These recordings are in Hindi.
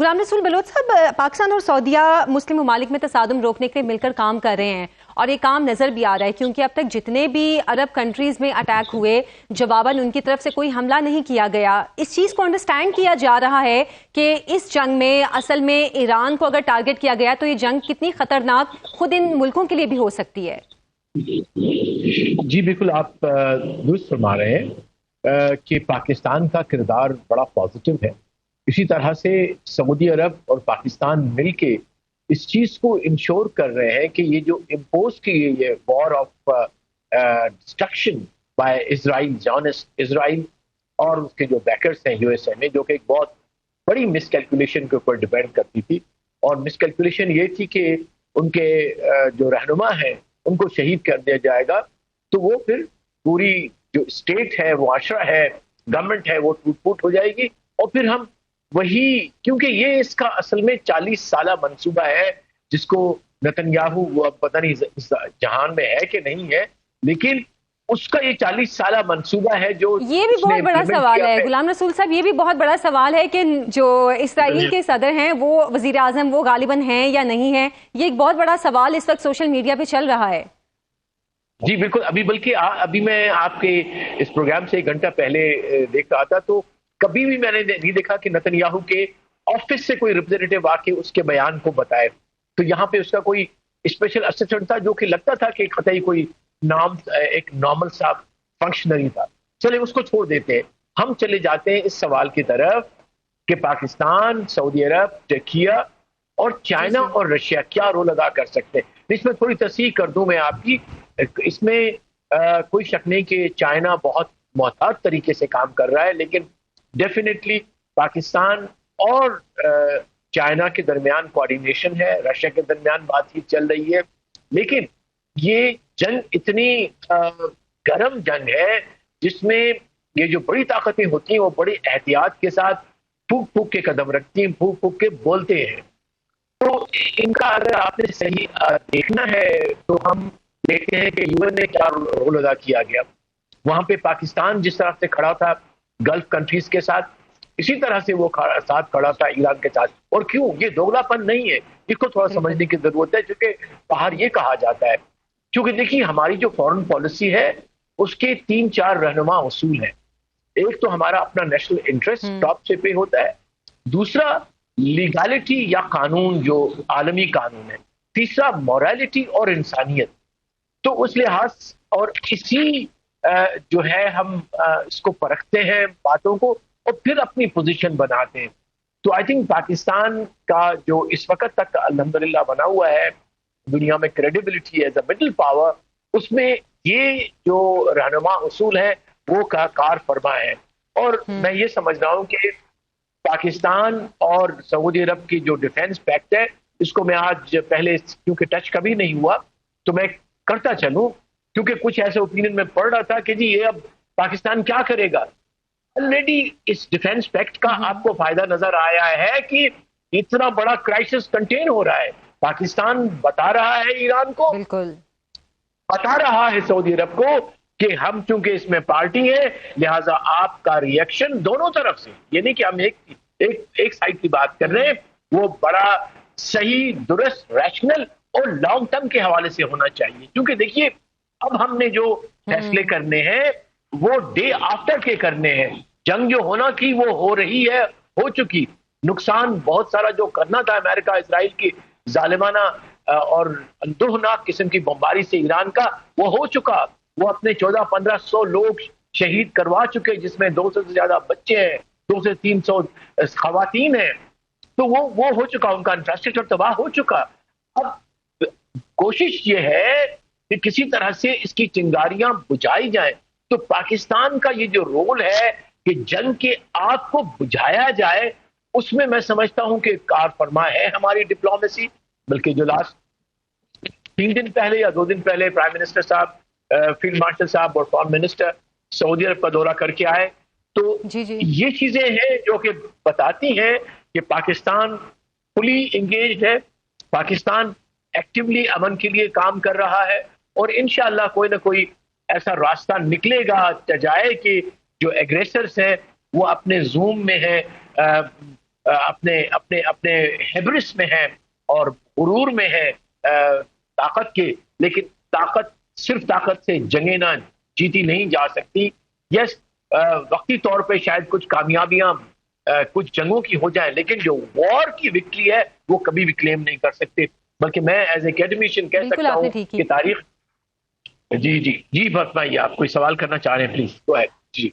गुलाम रसूल बलोच साहब, पाकिस्तान और सऊदीया मुस्लिम ममालिक में तसादुम रोकने के लिए मिलकर काम कर रहे हैं और ये काम नजर भी आ रहा है, क्योंकि अब तक जितने भी अरब कंट्रीज में अटैक हुए जवाबन उनकी तरफ से कोई हमला नहीं किया गया। इस चीज को अंडरस्टैंड किया जा रहा है कि इस जंग में असल में ईरान को अगर टारगेट किया गया तो ये जंग कितनी खतरनाक खुद इन मुल्कों के लिए भी हो सकती है। जी बिल्कुल, आप दुरुस्त फरमा रहे हैं कि पाकिस्तान का किरदार बड़ा पॉजिटिव है। इसी तरह से सऊदी अरब और पाकिस्तान मिलके इस चीज को इंश्योर कर रहे हैं कि ये जो इम्पोज की ये war of destruction by Israel, Zionist Israel और उसके जो बैकर्स हैं यूएसए में, जो कि एक बहुत बड़ी मिसकैलकुलेशन के ऊपर डिपेंड करती थी। और मिसकैलकुलेशन ये थी कि उनके जो रहनुमा हैं उनको शहीद कर दिया जाएगा तो वो फिर पूरी जो स्टेट है, वो आशरा है, गवर्नमेंट है, वो टूट फूट हो जाएगी। और फिर हम वही, क्योंकि ये इसका असल में 40 साला मंसूबा है जिसको नेतन्याहू, वो अब पता नहीं इस जहान में है कि नहीं है, लेकिन उसका ये 40 साला मंसूबा है जो ये भी बहुत बड़ा सवाल है गुलाम रसूल साहब, ये भी बहुत बड़ा सवाल है कि जो इसराइल के सदर हैं वो वजीर आजम वो गालिबन हैं या नहीं है। ये एक बहुत बड़ा सवाल इस वक्त सोशल मीडिया पे चल रहा है। जी बिल्कुल, अभी बल्कि अभी मैं आपके इस प्रोग्राम से 1 घंटा पहले देख रहा था तो कभी भी मैंने नहीं देखा कि नेतन्याहू के ऑफिस से कोई रिप्रेजेंटेटिव आके उसके बयान को बताए। तो यहाँ पे उसका कोई स्पेशल असिस्टेंट था जो कि लगता था कि कतई कोई नाम एक नॉर्मल सा फंक्शनरी था। चले उसको छोड़ देते हैं, हम चले जाते हैं इस सवाल की तरफ कि पाकिस्तान, सऊदी अरब, टर्किया और चाइना और रशिया क्या रोल अदा कर सकते हैं। इसमें थोड़ी तस्हीह कर दूं मैं आपकी, इसमें कोई शक नहीं कि चाइना बहुत मुहतात तरीके से काम कर रहा है, लेकिन डेफिनेटली पाकिस्तान और चाइना के दरमियान कोऑर्डिनेशन है, रशिया के दरमियान बातचीत चल रही है। लेकिन ये जंग इतनी गर्म जंग है जिसमें ये जो बड़ी ताकतें होती हैं वो बड़ी एहतियात के साथ फूक फूक के कदम रखती हैं, फूक फूक के बोलते हैं। तो इनका अगर आपने सही देखना है तो हम देखते हैं कि यूएन ने क्या रोल अदा किया गया। वहां पे पाकिस्तान जिस तरह से खड़ा था गल्फ कंट्रीज के साथ, इसी तरह से वो साथ खड़ा था ईरान के साथ। और क्यों, ये दोगलापन नहीं है, इसको थोड़ा समझने की जरूरत है। क्योंकि बाहर ये कहा जाता है, क्योंकि देखिए हमारी जो फॉरेन पॉलिसी है उसके 3-4 रहनुमा उसूल हैं। एक तो हमारा अपना नेशनल इंटरेस्ट टॉप से पे होता है, दूसरा लीगैलिटी या कानून जो आलमी कानून है, तीसरा मोरालिटी और इंसानियत। तो उस लिहाज और इसी जो है हम इसको परखते हैं बातों को और फिर अपनी पोजीशन बनाते हैं। तो आई थिंक पाकिस्तान का जो इस वक्त तक अल्हम्दुलिल्लाह बना हुआ है दुनिया में credibility as a middle power, उसमें ये जो रहनुमा उसूल है वो कार फरमा है। और मैं ये समझ रहा हूँ कि पाकिस्तान और सऊदी अरब की जो डिफेंस पैक्ट है, इसको मैं आज पहले क्योंकि टच कभी नहीं हुआ तो मैं करता चलूं, क्योंकि कुछ ऐसे ओपिनियन में पढ़ रहा था कि जी ये अब पाकिस्तान क्या करेगा। ऑलरेडी इस डिफेंस पैक्ट का आपको फायदा नजर आया है कि इतना बड़ा क्राइसिस कंटेन हो रहा है। पाकिस्तान बता रहा है ईरान को, बिल्कुल बता रहा है सऊदी अरब को कि हम चूंकि इसमें पार्टी है लिहाजा आपका रिएक्शन दोनों तरफ से, ये नहीं कि हम एक साइड की बात कर रहे हैं, वो बड़ा सही, दुरुस्त, रैशनल और लॉन्ग टर्म के हवाले से होना चाहिए। क्योंकि देखिए अब हमने जो फैसले करने हैं वो डे आफ्टर के करने हैं। जंग जो होना की वो हो रही है, हो चुकी। नुकसान बहुत सारा जो करना था अमेरिका इसराइल की जालिमाना और अंदोहनाक किस्म की बमबारी से ईरान का, वो हो चुका। वो अपने 1400-1500 लोग शहीद करवा चुके, जिसमें 200 से ज्यादा बच्चे हैं, 200 से 300 खवातीन हैं। तो वो हो चुका, उनका इंफ्रास्ट्रक्चर तबाह हो चुका। अब कोशिश ये है कि किसी तरह से इसकी चिंगारियां बुझाई जाएं। तो पाकिस्तान का ये जो रोल है कि जंग के आग को बुझाया जाए, उसमें मैं समझता हूं कि कार फरमा है हमारी डिप्लोमेसी। बल्कि जो लास्ट 3 दिन पहले या 2 दिन पहले प्राइम मिनिस्टर साहब, फील्ड मार्शल साहब और फॉरेन मिनिस्टर सऊदी अरब का दौरा करके आए, तो ये चीजें हैं जो कि बताती हैं कि पाकिस्तान फुली इंगेज्ड है, पाकिस्तान एक्टिवली अमन के लिए काम कर रहा है और इंशाअल्लाह कोई ना कोई ऐसा रास्ता निकलेगा जाए कि जो एग्रेसर्स हैं वो अपने जूम में है, अपने अपने अपने हेब्रिस में हैं और गुरूर में है ताकत के, लेकिन ताकत सिर्फ ताकत से जंगे ना जीती नहीं जा सकती। यस, वक्ती तौर पे शायद कुछ कामयाबियां कुछ जंगों की हो जाए, लेकिन जो वॉर की विक्ट्री है वो कभी भी क्लेम नहीं कर सकते। बल्कि मैं एज एकेडमिशियन कह सकता हूँ कि तारीख। जी जी जी, फरमाइए, आप कोई सवाल करना चाह रहे हैं, प्लीज गो अहेड। जी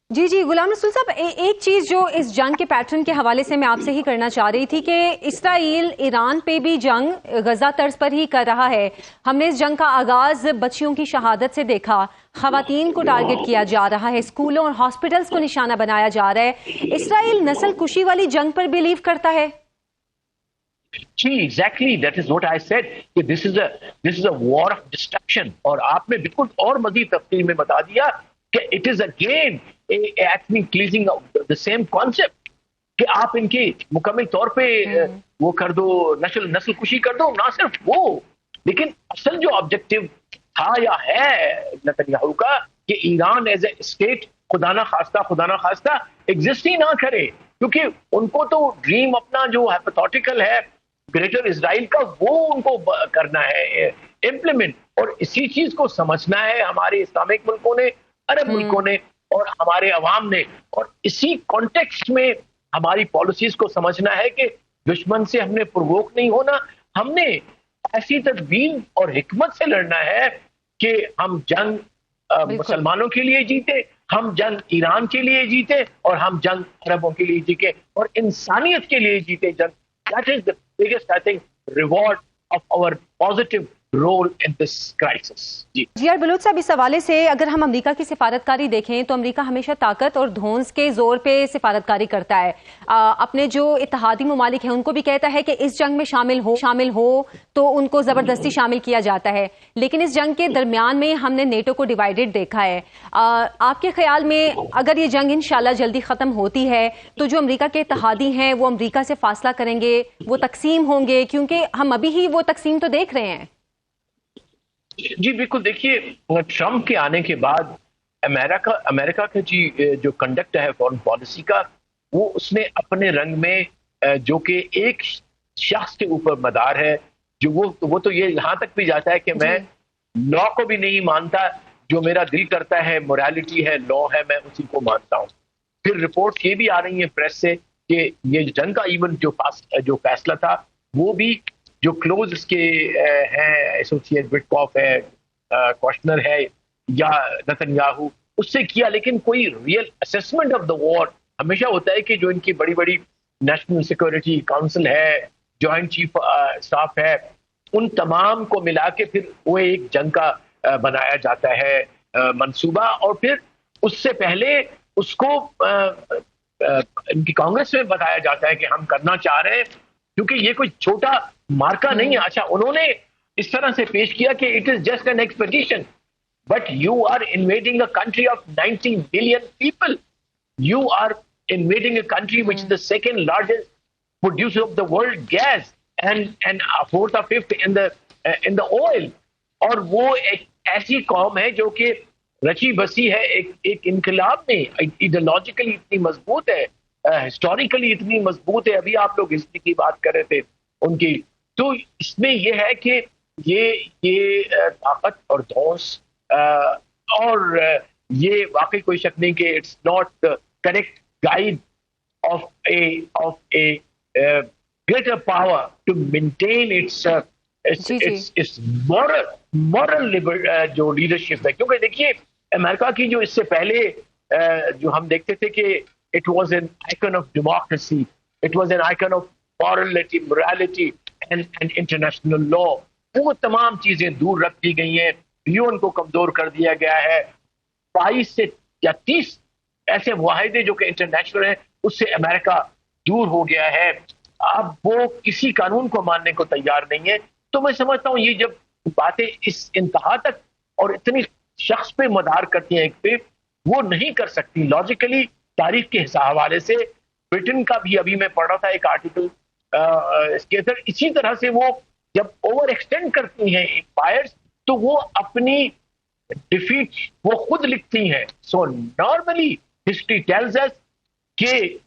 जी जी, गुलाम रसूल साहब, एक चीज जो इस जंग के पैटर्न के हवाले से मैं आपसे ही करना चाह रही थी कि इसराइल ईरान पे भी जंग गजा तर्ज पर ही कर रहा है। हमने इस जंग का आगाज बच्चियों की शहादत से देखा, खवातीन को टारगेट किया जा रहा है, स्कूलों और हॉस्पिटल्स को निशाना बनाया जा रहा है। इसराइल नस्ल कुशी वाली जंग पर बिलीव करता है? जी, exactly, that is what I said कि this is a war of destruction. और आपने बिल्कुल और मजीद तफसील में बता दिया कि it is again actually pleasing the same concept कि आप इनके मुकम्मल तौर पे वो कर दो, नस्ल कुशी कर दो। ना सिर्फ वो, लेकिन असल जो ऑब्जेक्टिव था या है नेतन्याहू का कि ईरान एज ए स्टेट खुदा ना खास्ता एग्जिस्ट ही ना करे, क्योंकि उनको तो ड्रीम अपना जो हाइपोथेटिकल है ग्रेटर इसराइल का वो उनको करना है इम्प्लीमेंट। और इसी चीज को समझना है हमारे इस्लामिक मुल्कों ने, अरब मुल्कों ने और हमारे अवाम ने। और इसी कॉन्टेक्स्ट में हमारी पॉलिसीज को समझना है कि दुश्मन से हमने प्रोवोक नहीं होना, हमने ऐसी तदबीर और हिकमत से लड़ना है कि हम जंग मुसलमानों के लिए जीते, हम जंग ईरान के लिए जीते और हम जंग अरबों के लिए जीते और इंसानियत के लिए जीते जंग। That is the biggest, I think, reward of our positive role in this crisis. G R Baloch साहब, इस हवाले से अगर हम अमेरिका की सिफारतकारी देखें तो अमेरिका हमेशा ताकत और धौंस के जोर पे सिफारतकारी करता है। अपने जो इत्तेहादी ममालिक हैं उनको भी कहता है कि इस जंग में शामिल हो तो उनको जबरदस्ती शामिल किया जाता है। लेकिन इस जंग के दरमियान में हमने नेटो को डिवाइडेड देखा है। आपके ख्याल में अगर ये जंग इंशाल्लाह जल्दी खत्म होती है तो जो अमेरिका के इत्तेहादी हैं वो अमेरिका से फासला करेंगे, वो तकसीम होंगे? क्योंकि हम अभी ही वो तकसीम तो देख रहे हैं। जी बिल्कुल, देखिए, ट्रंप के आने के बाद अमेरिका का जी जो कंडक्ट है फॉरेन पॉलिसी का, वो उसने अपने रंग में जो कि एक शख्स के ऊपर मदार है, जो वो तो ये यहां तक भी जाता है कि मैं लॉ को भी नहीं मानता, जो मेरा दिल करता है, मोरालिटी है, लॉ है, मैं उसी को मानता हूं। फिर रिपोर्ट ये भी आ रही है प्रेस से कि ये जंग का इवन जो फैसला था वो भी जो क्लोज इसके हैं, एसोसिएट विटकॉफ है, कॉशनर है या नेतन्याहू, उससे किया। लेकिन कोई real assessment of the war हमेशा होता है कि जो इनकी बड़ी बड़ी नेशनल सिक्योरिटी काउंसिल है, जॉइंट चीफ स्टाफ है, उन तमाम को मिला के फिर वो एक जंग का बनाया जाता है मंसूबा। और फिर उससे पहले उसको इनकी कांग्रेस में बताया जाता है कि हम करना चाह रहे हैं, क्योंकि ये कोई छोटा मार्का नहीं है। अच्छा, उन्होंने इस तरह से पेश किया कि it is just an expedition, but you are invading a country of 90 million people, you are invading a country which is the second largest producer of the world gas and fourth और फिफ्थ इन द ऑयल। और वो एक ऐसी कौम है जो कि रची बसी है एक इनकलाब में, आइडियोलॉजिकली इतनी मजबूत है, हिस्टोरिकली इतनी मजबूत है। अभी आप लोग हिस्ट्री की बात कर रहे थे उनकी, तो इसमें यह है कि ये ताकत और धौंस और ये वाकई कोई शक नहीं कि it's not the correct guide of a greater power to maintain its moral जो लीडरशिप है। क्योंकि देखिए, अमेरिका की जो इससे पहले जो हम देखते थे कि it was an icon of democracy, it was an icon of morality and international law, वो तमाम चीजें दूर रख दी गई हैं, यूएन को कमजोर कर दिया गया है। 22 से या 30 ऐसे मुआहदे जो कि इंटरनेशनल है, उससे अमेरिका दूर हो गया है। अब वो किसी कानून को मानने को तैयार नहीं है। तो मैं समझता हूँ ये जब बातें इस इंतहा तक और इतनी शख्स पे मदार करती हैं, एक पे वो नहीं कर सकती लॉजिकली। तारीख के हवाले से ब्रिटेन का भी अभी मैं पढ़ रहा था एक आर्टिकल इसके अंदर, इसी तरह से वो जब ओवर एक्सटेंड करती हैं एम्पायर्स, तो वो अपनी डिफीट वो खुद लिखती हैं। So normally history tells us कि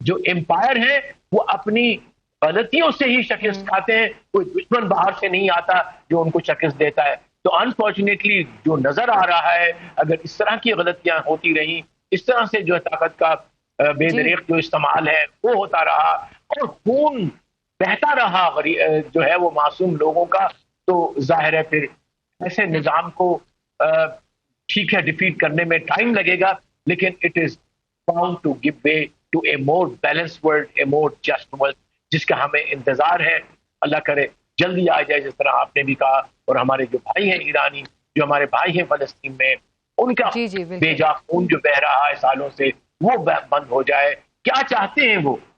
जो एम्पायर है वो अपनी गलतियों से ही शिकस्त खाते हैं, कोई दुश्मन बाहर से नहीं आता जो उनको शिकस्त देता है। तो अनफॉर्चुनेटली जो नजर आ रहा है, अगर इस तरह की गलतियां होती रही, इस तरह से जो है ताकत का बेदरीक जो इस्तेमाल है वो होता रहा और खून बहता रहा जो है वो मासूम लोगों का, तो जाहिर है फिर ऐसे निजाम को ठीक है डिफीट करने में टाइम लगेगा, लेकिन it is bound to give way to a more balance world, a more just world, जिसका हमें इंतजार है। अल्लाह करे जल्दी आ जाए, जिस तरह आपने भी कहा। और हमारे जो भाई हैं ईरानी, जो हमारे भाई हैं फलस्तीन में, उनका बेजा खून जो बह रहा है सालों से, वो बंद हो जाए। क्या चाहते हैं वो?